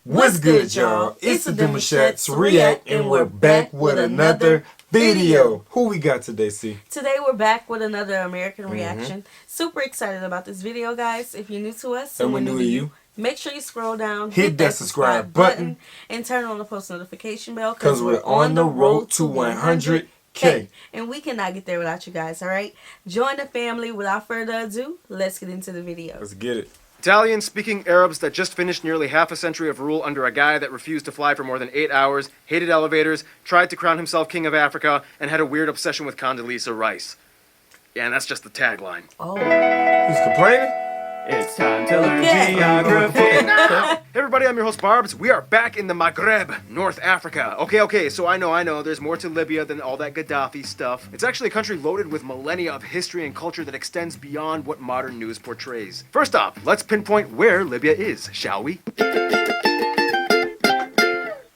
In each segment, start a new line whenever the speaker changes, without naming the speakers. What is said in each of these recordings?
What's good, y'all? It's the Demouchet REACT, and we're back with another video. Who we got today, C?
Today we're back with another American reaction. Super excited about this video, guys. If you're new to us
And we're new to you,
make sure you scroll down,
hit that subscribe button,
and turn on the post notification bell
because we're on the road to 100K.
And we cannot get there without you guys, alright? Join the family. Without further ado, let's get into the video.
Let's get it.
Italian-speaking Arabs that just finished nearly half a century of rule under a guy that refused to fly for more than 8 hours, hated elevators, tried to crown himself king of Africa, and had a weird obsession with Condoleezza Rice. Yeah, and that's just the tagline.
Oh.
Who's complaining?
It's time to learn geography. Hey everybody, I'm your host Barbs. We are back in the Maghreb, North Africa. Okay, so I know, there's more to Libya than all that Gaddafi stuff. It's actually a country loaded with millennia of history and culture that extends beyond what modern news portrays. First off, let's pinpoint where Libya is, shall we?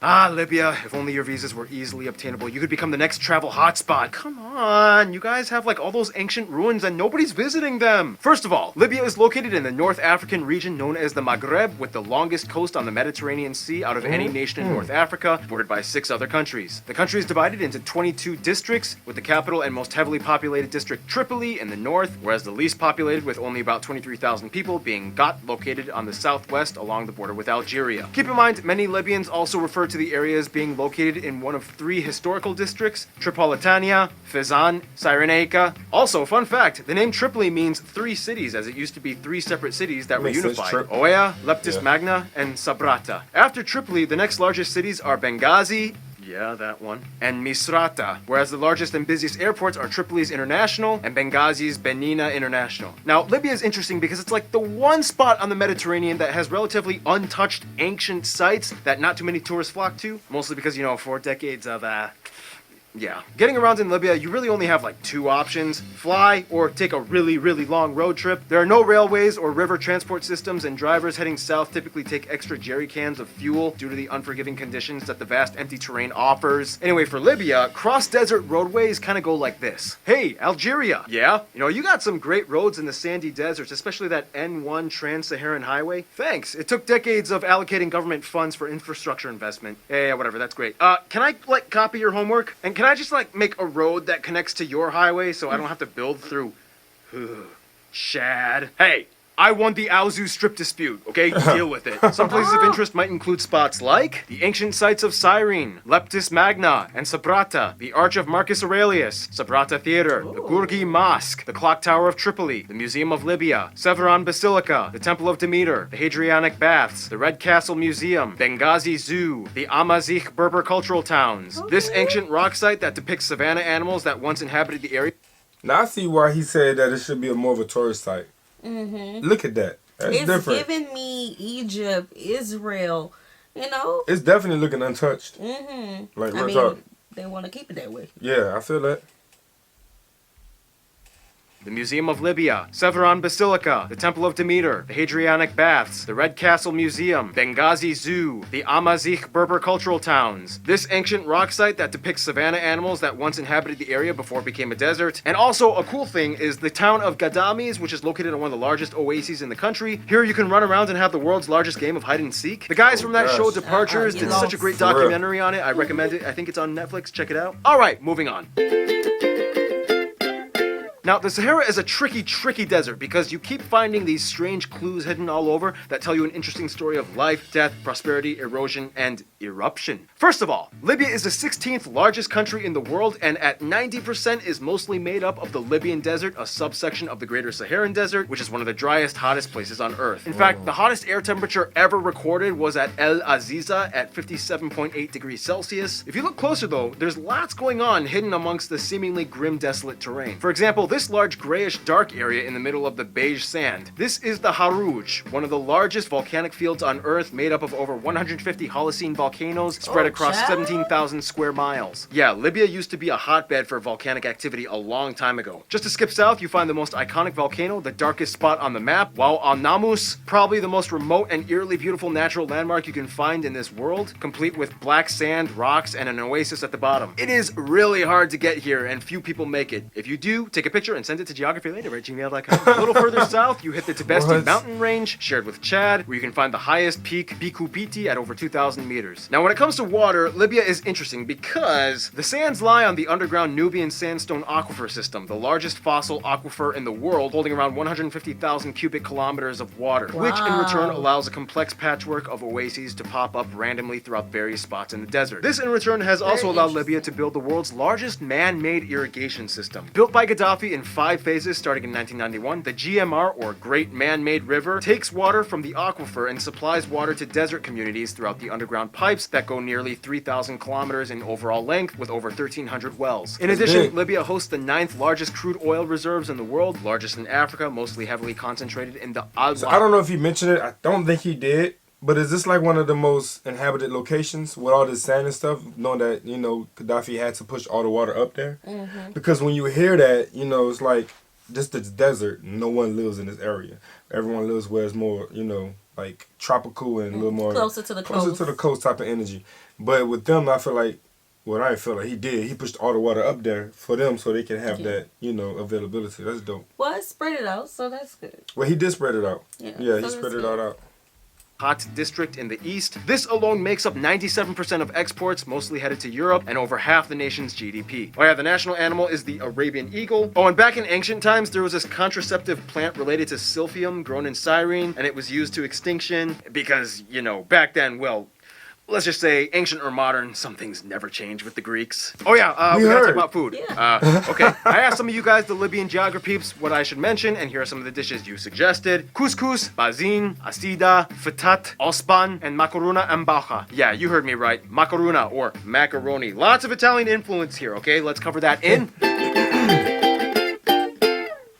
Ah, Libya, if only your visas were easily obtainable, you could become the next travel hotspot. Come on, you guys have like all those ancient ruins and nobody's visiting them. First of all, Libya is located in the North African region known as the Maghreb, with the longest coast on the Mediterranean Sea out of any nation in North Africa, bordered by 6 other countries. The country is divided into 22 districts, with the capital and most heavily populated district Tripoli in the north, whereas the least populated, with only about 23,000 people, being Gat, located on the southwest along the border with Algeria. Keep in mind, many Libyans also refer to the areas being located in one of 3 historical districts: Tripolitania, Fezzan, Cyrenaica. Also, fun fact, the name Tripoli means 3 cities, as it used to be 3 separate cities that were unified: Oea, Leptis Magna, and Sabrata. After Tripoli, the next largest cities are Benghazi, yeah, that one, and Misrata, whereas the largest and busiest airports are Tripoli's International and Benghazi's Benina International. Now, Libya is interesting because it's like the one spot on the Mediterranean that has relatively untouched ancient sites that not too many tourists flock to, mostly because, 4 decades of, yeah. Getting around in Libya, you really only have like 2 options: fly or take a really long road trip. There are no railways or river transport systems, and drivers heading south typically take extra jerry cans of fuel due to the unforgiving conditions that the vast empty terrain offers. Anyway, for Libya, cross-desert roadways kind of go like this. Hey, Algeria! Yeah? You got some great roads in the sandy deserts, especially that N1 Trans-Saharan Highway. Thanks. It took decades of allocating government funds for infrastructure investment. Yeah, whatever, that's great. Can I, copy your homework? And can I just, make a road that connects to your highway so I don't have to build through... Shad. Hey! I won the Aouzou strip dispute, okay? Deal with it. Some places of interest might include spots like the ancient sites of Cyrene, Leptis Magna, and Sabrata, the Arch of Marcus Aurelius, Sabrata Theater, the Gurgi Mosque, the Clock Tower of Tripoli, the Museum of Libya, Severan Basilica, the Temple of Demeter, the Hadrianic Baths, the Red Castle Museum, Benghazi Zoo, the Amazigh Berber cultural towns, this ancient rock site that depicts savanna animals that once inhabited the area.
Now I see why he said that it should be more of a tourist site. Look at that. That's different.
It's giving me Egypt, Israel,
It's definitely looking untouched. Like, real talk.
They want to keep it that way.
Yeah, I feel that.
The Museum of Libya, Severan Basilica, the Temple of Demeter, the Hadrianic Baths, the Red Castle Museum, Benghazi Zoo, the Amazigh Berber cultural towns, this ancient rock site that depicts savanna animals that once inhabited the area before it became a desert. And also, a cool thing is the town of Ghadames, which is located in one of the largest oases in the country. Here you can run around and have the world's largest game of hide and seek. The guys from that show, Departures, did such a great documentary on it. I recommend it. I think it's on Netflix. Check it out. Alright, moving on. Now, the Sahara is a tricky desert because you keep finding these strange clues hidden all over that tell you an interesting story of life, death, prosperity, erosion, and eruption. First of all, Libya is the 16th largest country in the world, and at 90% is mostly made up of the Libyan Desert, a subsection of the Greater Saharan Desert, which is one of the driest, hottest places on Earth. In fact, the hottest air temperature ever recorded was at El Aziza at 57.8 degrees Celsius. If you look closer though, there's lots going on hidden amongst the seemingly grim, desolate terrain. For example, this large grayish dark area in the middle of the beige sand. This is the Harouj, one of the largest volcanic fields on Earth, made up of over 150 Holocene volcanoes spread across 17,000 square miles. Yeah, Libya used to be a hotbed for volcanic activity a long time ago. Just to skip south, you find the most iconic volcano, the darkest spot on the map, while Al Namus, probably the most remote and eerily beautiful natural landmark you can find in this world, complete with black sand, rocks, and an oasis at the bottom. It is really hard to get here, and few people make it. If you do, take a picture picture and send it to geographylater@gmail.com. A little further south, you hit the Tibesti mountain range, shared with Chad, where you can find the highest peak, Bikupiti, at over 2,000 meters. Now, when it comes to water, Libya is interesting because the sands lie on the underground Nubian sandstone aquifer system, the largest fossil aquifer in the world, holding around 150,000 cubic kilometers of water, which in return allows a complex patchwork of oases to pop up randomly throughout various spots in the desert. This in return has also allowed Libya to build the world's largest man-made irrigation system. Built by Gaddafi in 5 phases starting in 1991, the GMR, or Great Man-Made River, takes water from the aquifer and supplies water to desert communities throughout the underground pipes that go nearly 3,000 kilometers in overall length with over 1,300 wells. In addition, Libya hosts the 9th largest crude oil reserves in the world, largest in Africa, mostly heavily concentrated in the Al.
So I don't know if he mentioned it. I don't think he did. But is this like one of the most inhabited locations with all this sand and stuff, knowing that, you know, Gaddafi had to push all the water up there? Because when you hear that, you know, it's like just the desert. No one lives in this area. Everyone lives where it's more, you know, like tropical and a little more
closer to the
coast type of energy. But with them, I feel like, well, I didn't feel like he did. He pushed all the water up there for them so they can have that, you know, availability. That's dope.
Well, it spread it out, so that's good.
Well, he did spread it out. Yeah,
so
he spread it all out.
Hot district in the east. This alone makes up 97% of exports, mostly headed to Europe, and over half the nation's GDP. Oh yeah, the national animal is the Arabian eagle. Oh, and back in ancient times, there was this contraceptive plant related to silphium grown in Cyrene, and it was used to extinction because, you know, back then, well, let's just say, ancient or modern, some things never change with the Greeks. Oh yeah, we gotta talk about food. Okay, I asked some of you guys, the Libyan geography peeps, what I should mention, and here are some of the dishes you suggested. Couscous, bazin, asida, fatat, ospan, and macarona ambaja. Yeah, you heard me right. Macarona, or macaroni. Lots of Italian influence here, okay? Let's cover that in.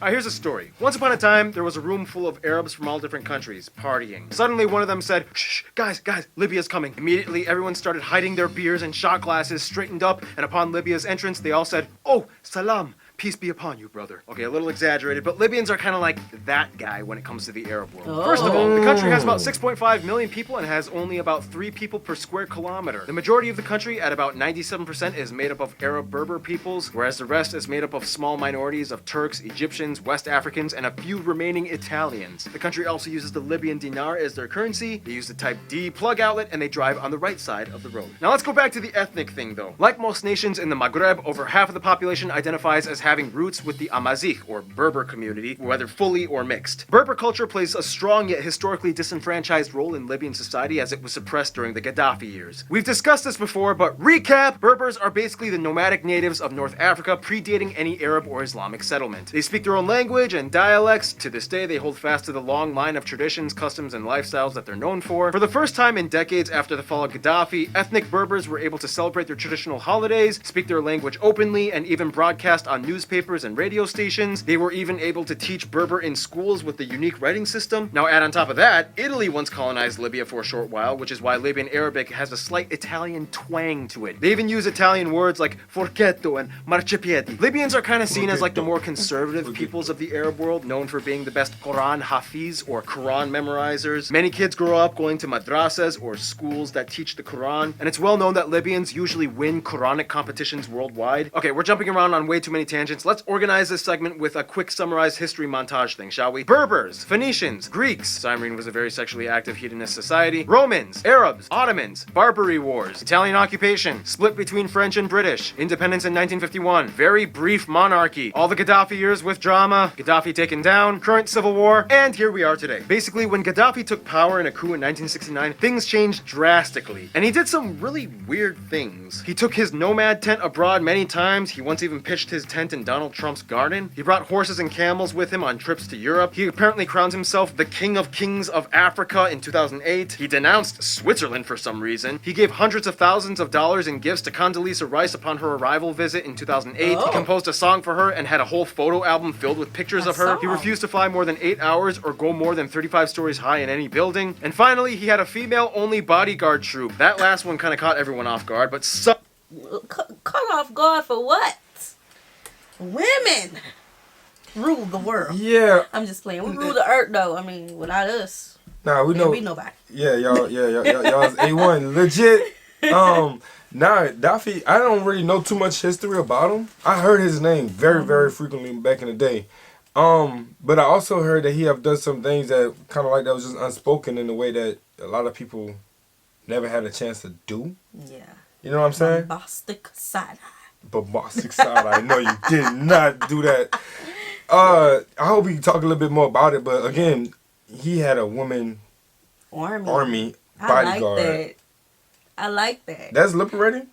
Alright, here's a story. Once upon a time, there was a room full of Arabs from all different countries, partying. Suddenly, one of them said, "Shh, guys, Libya's coming." Immediately, everyone started hiding their beers and shot glasses, straightened up, and upon Libya's entrance, they all said, "Oh, salam. Peace be upon you, brother." Okay, a little exaggerated, but Libyans are kind of like that guy when it comes to the Arab world. First of all, the country has about 6.5 million people and has only about 3 people per square kilometer. The majority of the country, at about 97%, is made up of Arab Berber peoples, whereas the rest is made up of small minorities of Turks, Egyptians, West Africans, and a few remaining Italians. The country also uses the Libyan dinar as their currency. They use the Type D plug outlet, and they drive on the right side of the road. Now let's go back to the ethnic thing, though. Like most nations in the Maghreb, over half of the population identifies as having roots with the Amazigh, or Berber community, whether fully or mixed. Berber culture plays a strong yet historically disenfranchised role in Libyan society as it was suppressed during the Gaddafi years. We've discussed this before, but recap! Berbers are basically the nomadic natives of North Africa, predating any Arab or Islamic settlement. They speak their own language and dialects. To this day, they hold fast to the long line of traditions, customs, and lifestyles that they're known for. For the first time in decades after the fall of Gaddafi, ethnic Berbers were able to celebrate their traditional holidays, speak their language openly, and even broadcast on newspapers and radio stations. They were even able to teach Berber in schools with the unique writing system. Now add on top of that, Italy once colonized Libya for a short while, which is why Libyan Arabic has a slight Italian twang to it. They even use Italian words like forchetto and marciapiedi. Libyans are kind of seen as like the more conservative peoples of the Arab world, known for being the best Quran hafiz, or Quran memorizers. Many kids grow up going to madrasas, or schools that teach the Quran, and it's well known that Libyans usually win Quranic competitions worldwide. Okay, we're jumping around on way too many tangents. Let's organize this segment with a quick summarized history montage thing, shall we? Berbers, Phoenicians, Greeks. Cyrene was a very sexually active hedonist society. Romans, Arabs, Ottomans, Barbary Wars, Italian occupation, split between French and British, independence in 1951, very brief monarchy, all the Gaddafi years with drama, Gaddafi taken down, current civil war, and here we are today. Basically, when Gaddafi took power in a coup in 1969, things changed drastically, and he did some really weird things. He took his nomad tent abroad many times. He once even pitched his tent in Donald Trump's garden. He brought horses and camels with him on trips to Europe. He apparently crowned himself the King of Kings of Africa in 2008. He denounced Switzerland for some reason. He gave hundreds of thousands of dollars in gifts to Condoleezza Rice upon her arrival visit in 2008. He composed a song for her and had a whole photo album filled with pictures of her. He refused to fly more than 8 hours or go more than 35 stories high in any building. And finally, he had a female-only bodyguard troop. That last one kind of caught everyone off guard, but
Caught off guard for what? Women rule the world.
Yeah.
I'm just playing. We rule the earth, though. I mean, without us,
nah, we know.
there'll be nobody.
Yeah, y'all is A1 legit. Nah, Gaddafi, I don't really know too much history about him. I heard his name very, very frequently back in the day. But I also heard that he have done some things that kind of like that was just unspoken in a way that a lot of people never had a chance to do.
Yeah.
You know what I'm saying?
Bombastic side.
Bombastic side. I know you did not do that. I hope we can talk a little bit more about it. But again, he had a woman army bodyguard.
I like that.
That's liberating.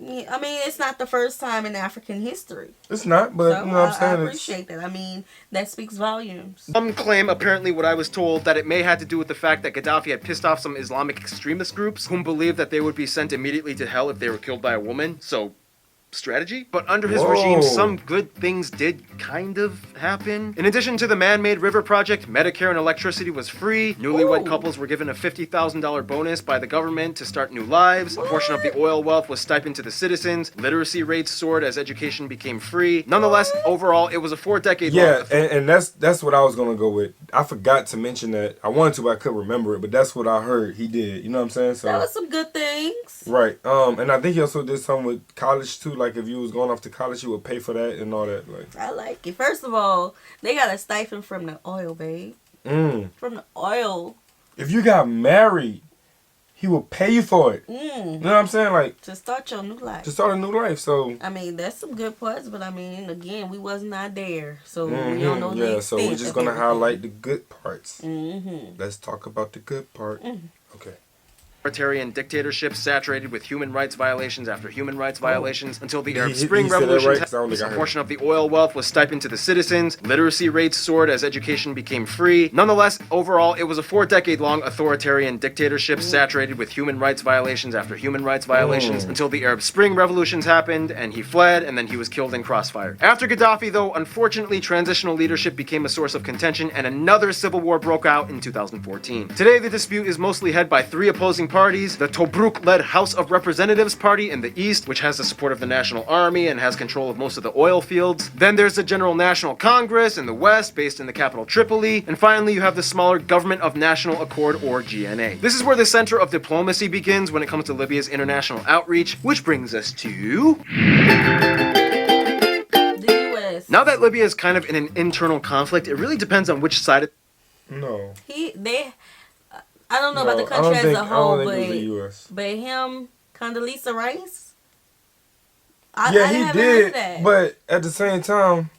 Yeah, I mean, it's not the first time in African history.
It's not, but
So
you know what I'm saying.
I appreciate that. I mean, that speaks volumes.
Some claim, apparently what I was told, that it may have to do with the fact that Gaddafi had pissed off some Islamic extremist groups whom believed that they would be sent immediately to hell if they were killed by a woman. So, strategy. But under his regime, some good things did kind of happen. In addition to the man-made river project, Medicare and electricity was free. Newlywed couples were given a $50,000 bonus by the government to start new lives. A portion of the oil wealth was stipend to the citizens. Literacy rates soared as education became free. Nonetheless, overall, it was a 4-decade long.
Yeah, and that's what I was gonna go with. I forgot to mention that. I wanted to, but I couldn't remember it. But that's what I heard he did. You know what I'm saying? So
That was some good things.
right. And I think he also did something with college too. Like if you was going off to college, you would pay for that and all that. Like
I like it. First of all, they got a stipend from the oil, babe. From the oil.
if you got married, he will pay you for it. You know what I'm saying? Like
To start your new life.
to start a new life. So
I mean, that's some good parts, but I mean, again, we was not there, so we don't know the
yeah.
extent
So we're just
of
gonna
everything.
highlight the good parts. Let's talk about the good part. Okay.
Authoritarian dictatorship saturated with human rights violations after human rights violations until the Arab
He
Spring
said that
Revolution.
right? 'Cause I don't think I
A
heard
portion of the oil wealth was stipend to the citizens. Literacy rates soared as education became free. Nonetheless, overall, it was a 4-decade-long authoritarian dictatorship saturated with human rights violations after human rights violations until the Arab Spring Revolutions happened and he fled and then he was killed in crossfire. After Gaddafi, though, unfortunately, transitional leadership became a source of contention and another civil war broke out in 2014. Today, the dispute is mostly head by 3 opposing parties: the Tobruk-led House of Representatives Party in the east, which has the support of the National Army and has control of most of the oil fields. Then there's the General National Congress in the west, based in the capital Tripoli. And finally, you have the smaller Government of National Accord, or GNA. This is where the center of diplomacy begins when it comes to Libya's international outreach, which brings us to...
The U.S.
Now that Libya is kind of in an internal conflict, it really depends on which side it...
No.
I don't know
No,
about the
I don't
country as
think-
a
I
whole,
don't think it was the US.
but him, Condoleezza Rice.
Yeah,
I
he
haven't heard
did.
of that.
But at the same time,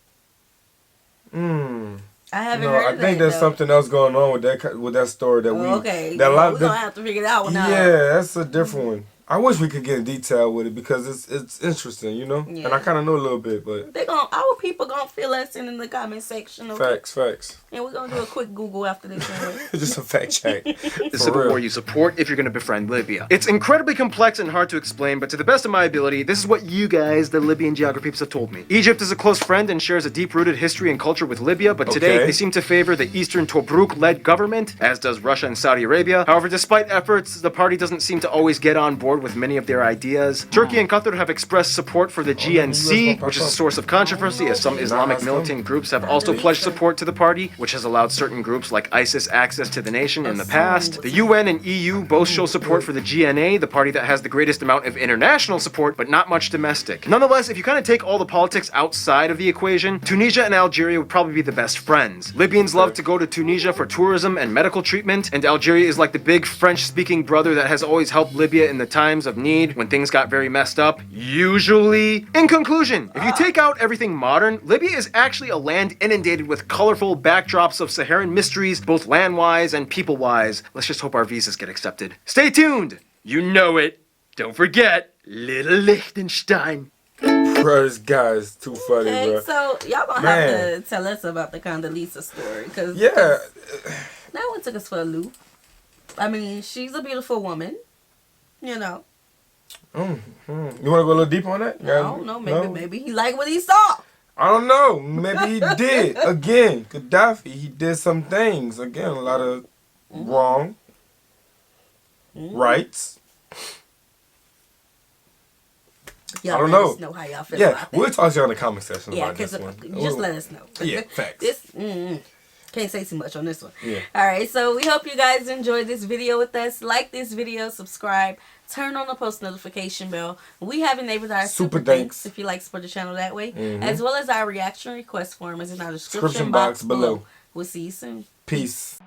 I haven't
no,
heard
I
of
think
that,
there's
though.
something else going on with that story that we.
Okay,
That
we're gonna have to figure that one out.
Yeah, that's a different one. I wish we could get in detail with it because it's interesting, you know.
Yeah.
And I kind of know a little bit, but
Our people gonna fill us in the comment section. Okay?
facts.
And we're gonna do a quick Google after this. Anyway.
Just a fact check.
the
For
civil
real.
war you support if you're going to befriend Libya. It's incredibly complex and hard to explain, but to the best of my ability, this is what you guys, the Libyan geography peeps, have told me. Egypt is a close friend and shares a deep-rooted history and culture with Libya, but today
Okay.
they seem to favor the Eastern Tobruk-led government, as does Russia and Saudi Arabia. However, despite efforts, the party doesn't seem to always get on board with many of their ideas. Turkey and Qatar have expressed support for the GNC, which is a source of controversy, as some Islamic militant groups have also pledged support to the party, which has allowed certain groups like ISIS access to the nation in the past. The UN and EU both show support for the GNA, the party that has the greatest amount of international support, but not much domestic. Nonetheless, if you kind of take all the politics outside of the equation, Tunisia and Algeria would probably be the best friends. Libyans love to go to Tunisia for tourism and medical treatment, and Algeria is like the big French-speaking brother that has always helped Libya in the times of need when things got very messed up. Usually. In conclusion, if you take out everything modern, Libya is actually a land inundated with colorful backdrops of Saharan mysteries, both land-wise and people-wise. Let's just hope our visas get accepted. Stay tuned! You know it. Don't forget, Little Liechtenstein.
Bro, this guy is too funny,
Okay,
bro.
so y'all gonna
Man.
have to tell us about the Condoleezza story, cause
Yeah.
that one took us for a loop. I mean, she's a beautiful woman, you know.
You want to go a little deep on that?
I don't know, maybe he liked what he saw.
I don't know. Maybe he did. Again, Gaddafi, he did some things. Again, a lot of wrong. Rights.
Y'all
I don't
let
know.
us know how y'all feel
Yeah,
about
we'll
that.
talk to you in the comment section
Yeah,
about
because
this one.
just let us know.
Yeah, facts.
This, Can't say too much on this one.
Yeah.
All right, so we hope you guys enjoyed this video with us. Like this video, subscribe, turn on the post notification bell. We have enabled our super thanks if you like to support the channel that way, as well as our reaction request form is in our description box below. We'll see you soon.
Peace.